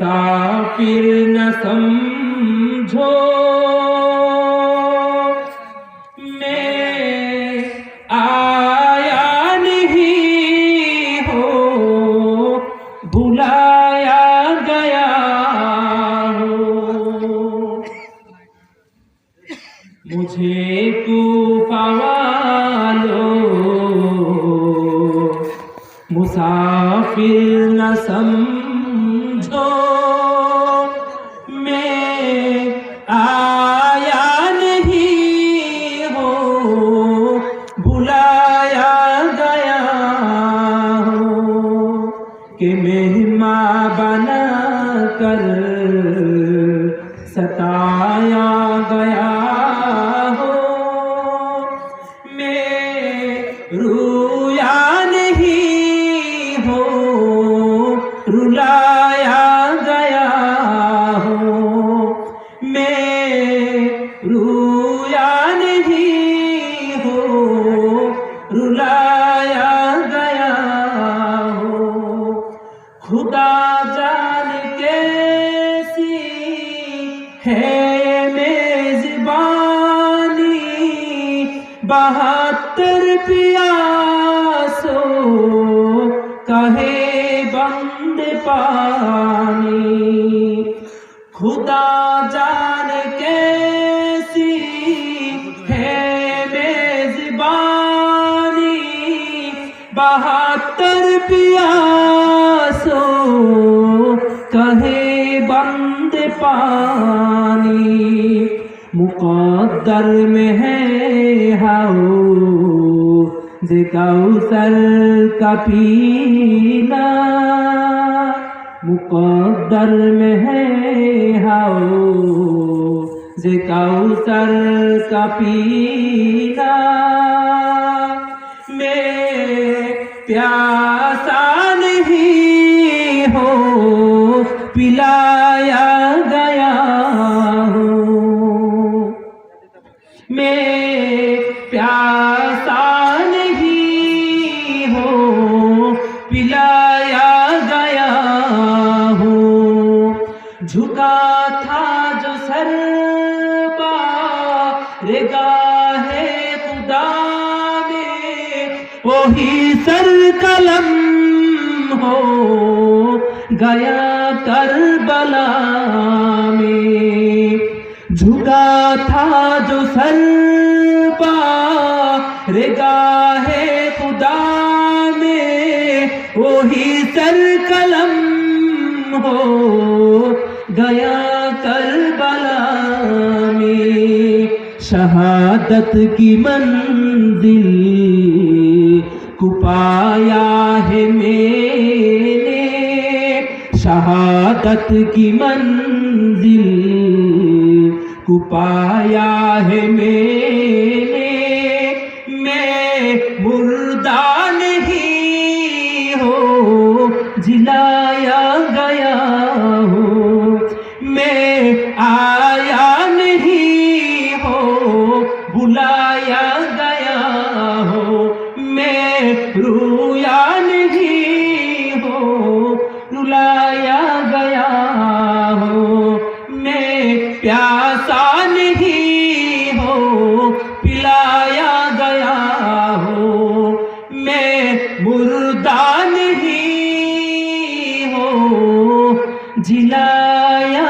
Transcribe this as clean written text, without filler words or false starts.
मुसाफिर न समझो मैं आया नहीं हो, भुलाया गया हो। मुझे कूफा वालों मुसाफिर न समझो मैं आया नहीं हो, भुलाया गया हो। कि मेहमान बना कर सताया गया हो। मैं रोया नहीं हो, रुलाया गया हो। मैं रोया नहीं हो, रुलाया गया हो। खुदा जान कैसी है मेजबानी, 72 प्यासों कहे बंद पानी। खुदा जान कैसी है मेजबानी, 72 प्यासों कहे बंद पानी। मुक़द्दर में है हौज़ कौसर का पीना, मुक़द्दर में है हौज़ कौसर का पीना। मैं प्यासा नहीं हो, पिलाया गया हो। मैं प्यासा नहीं हो, पिलाया गया हो। झुका था जो सर बारगाहे खुदा में, वही सर कलम हो गया करबला में। झुका था जो सर बारगाहे खुदा में, वही सर कलम हो गया करबला में। शहादत की मंजिल को पाया है मैंने, शहादत की मंजिल को पाया है मैंने। मैं मुर्दा नहीं हो, जिलाया गया हो। मैं आया नहीं हो, बुलाया गया हो। मैं रोया नहीं हो, रुलाया गया हो। मैं प्यासा नहीं हो, पिलाया गया हो। मैं मुर्दा नहीं हो, जिलाया